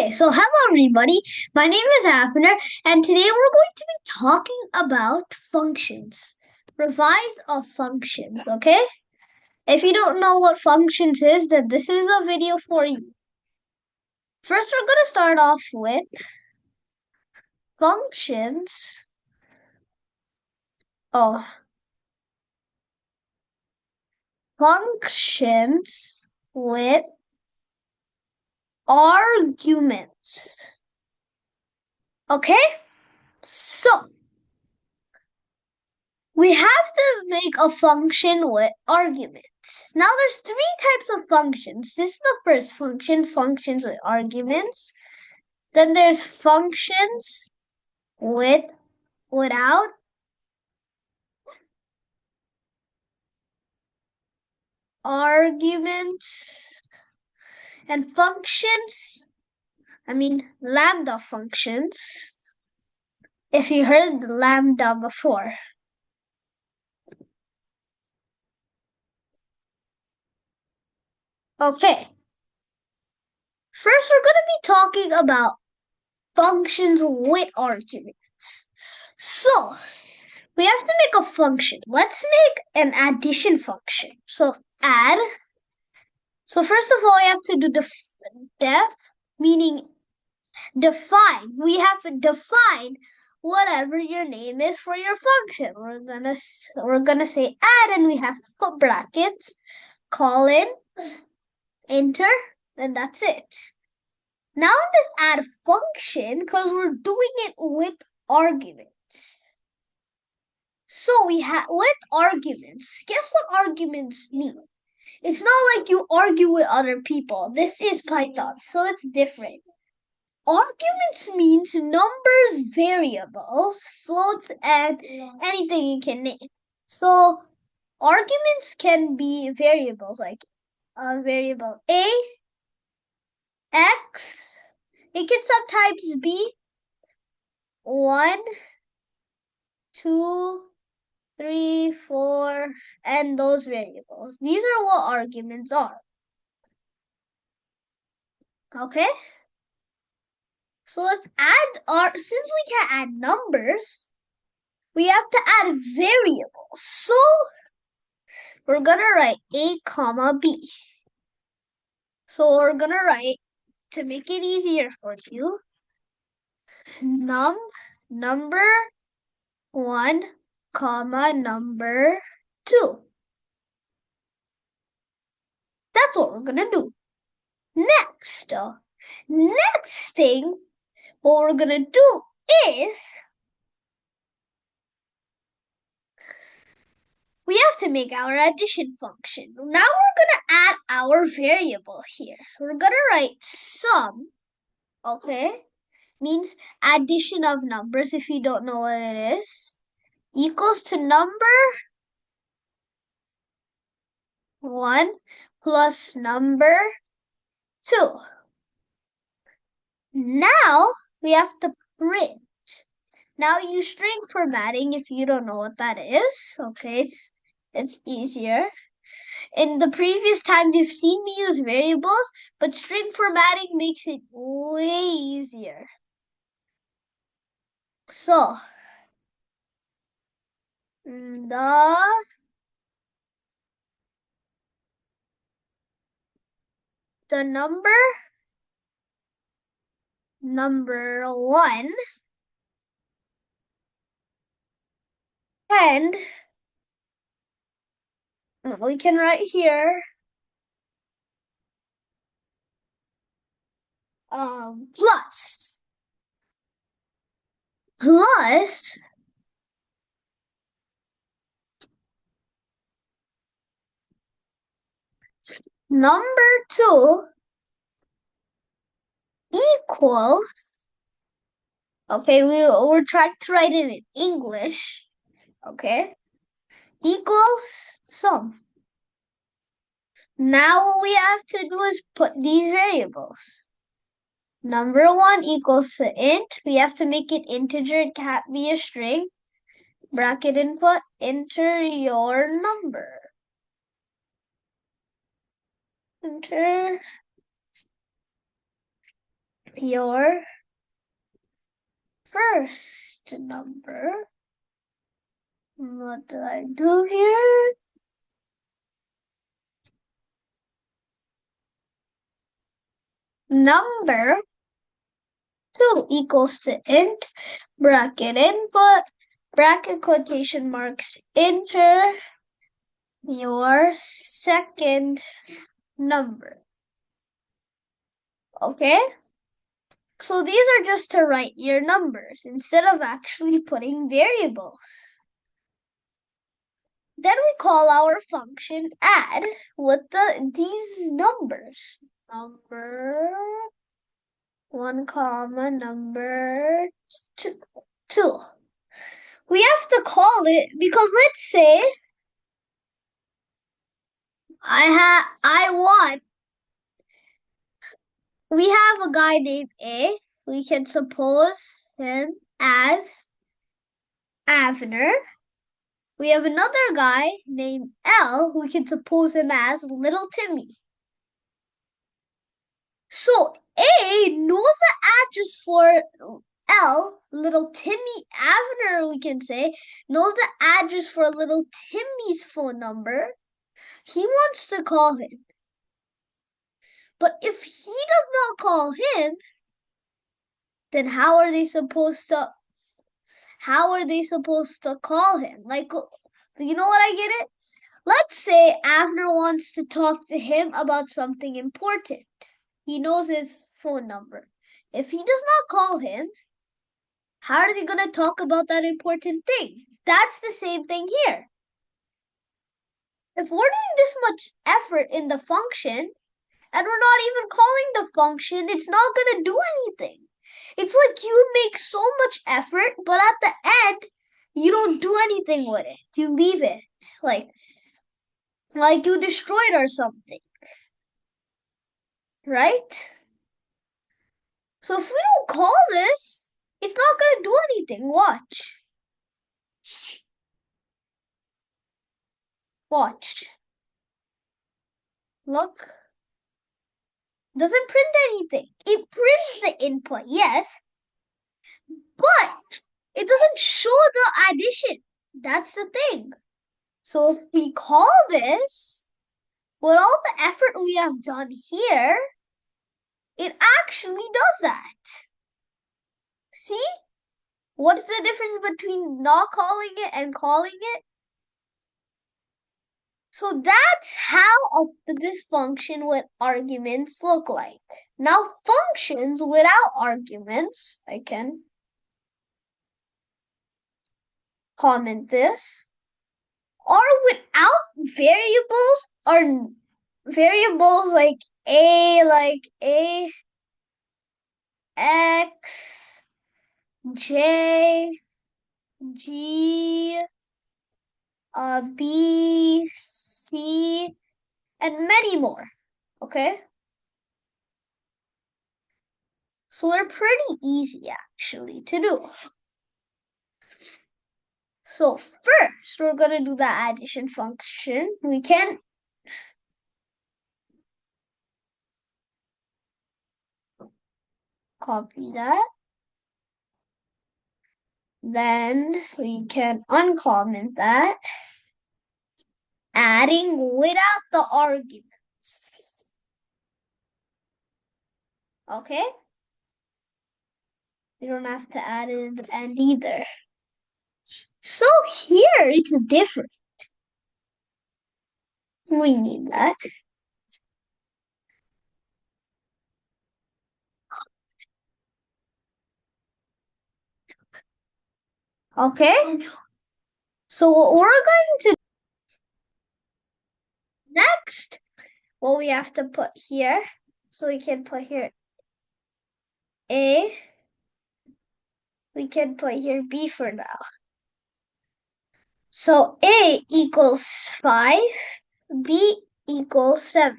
Okay, so hello everybody. My name is Hafner, and today we're going to be talking about functions. Revise of functions, okay? If you don't know what functions is, then this is a video for you. First, we're going to start off with functions. Oh, functions with arguments. Okay? So, we have to make a function with arguments. Now there's three types of functions. This is the first function, functions with arguments. Then there's functions without arguments. And lambda functions. If you heard lambda before. Okay. First, we're going to be talking about functions with arguments. So, we have to make a function. Let's make an addition function. So, add. So, first of all, we have to do def, meaning define. We have to define whatever your name is for your function. We're gonna say add, and we have to put brackets, colon, enter, and that's it. Now this add function, because we're doing it with arguments. So we have with arguments. Guess what arguments mean? It's not like you argue with other people. This is Python, so it's different. Arguments means numbers, variables, floats, and anything you can name. So arguments can be variables like a variable a, x. It can sometimes be 1, 2, 3, 4, and those variables. These are what arguments are. Okay? So let's add since we can't add numbers, we have to add variables. So we're gonna write a comma b. So we're gonna write, to make it easier for you, number 1 comma number 2. That's what we're gonna do. Next thing, what we're gonna do is we have to make our addition function. Now we're gonna add our variable here. We're gonna write sum, okay? Means addition of numbers, if you don't know what it is, equals to number 1 plus number 2. Now we have to print. Now use string formatting if you don't know what that is. Okay, it's easier. In the previous times you've seen me use variables, but string formatting makes it way easier. So the number 1 and we can write here plus number 2 equals, okay, we're trying to write it in English, okay, equals sum. Now what we have to do is put these variables. Number 1 equals to int. We have to make it integer. It can't be a string. Bracket input, enter your number. Enter your first number. What did I do here? Number 2 equals to int, bracket input, bracket quotation marks, enter your second number. Okay? So these are just to write your numbers instead of actually putting variables. Then we call our function add with these numbers. Number 1 comma number 2. We have to call it because let's say I want we have a guy named A. We can suppose him as Avner. We have another guy named L. We can suppose him as Little Timmy. So A knows the address for L, Little Timmy Avner, we can say, knows the address for Little Timmy's phone number. He wants to call him. But if he does not call him, then how are they supposed to call him? Like, you know what, I get it? Let's say Avner wants to talk to him about something important. He knows his phone number. If he does not call him, how are they going to talk about that important thing? That's the same thing here. If we're doing this much effort in the function, and we're not even calling the function, it's not going to do anything. It's like you make so much effort, but at the end, you don't do anything with it. You leave it. Like you destroy it or something. Right? So if we don't call this, it's not going to do anything. Watch. Watch. Look. Doesn't print anything. It prints the input, yes, but it doesn't show the addition. That's the thing. So if we call this, with all the effort we have done here, it actually does that. See? What's the difference between not calling it and calling it? So that's how this function with arguments look like. Now functions without arguments, I can comment this, are without variables, are variables like A, X, J, G, B, C, and many more, okay? So they're pretty easy actually to do. So first, we're going to do the addition function. We can copy that. Then we can uncomment that, adding without the arguments. Okay? You don't have to add it in the end either. So here it's different. We need that. Okay? So what we're going to next, what we have to put here, so we can put here A, we can put here B for now. So A equals 5, B equals 7.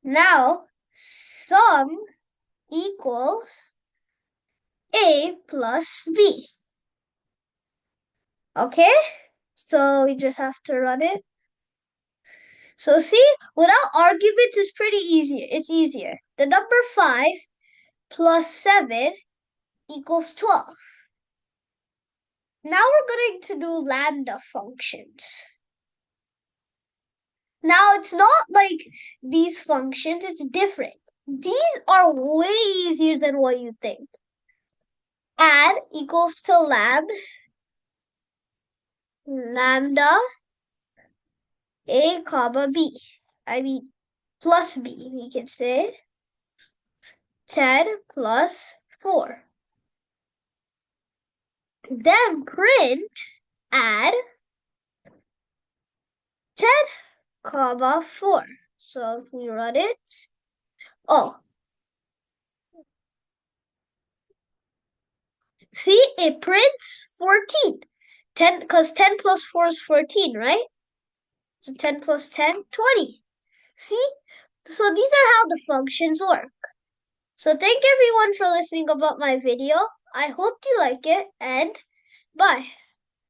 Now, sum equals A plus B. Okay? So we just have to run it. So see, without arguments, it's pretty easier. It's easier. The number 5 plus 7 equals 12. Now we're going to do lambda functions. Now it's not like these functions, it's different. These are way easier than what you think. Add equals to lambda a comma b. I mean plus b, we can say. 10 plus 4. Then print add 10 comma 4. So if we run it, oh, see, it prints 14. 10, because 10 plus 4 is 14, right? So 10 plus 10, 20. See? So these are how the functions work. So thank everyone for listening about my video. I hope you like it, and bye.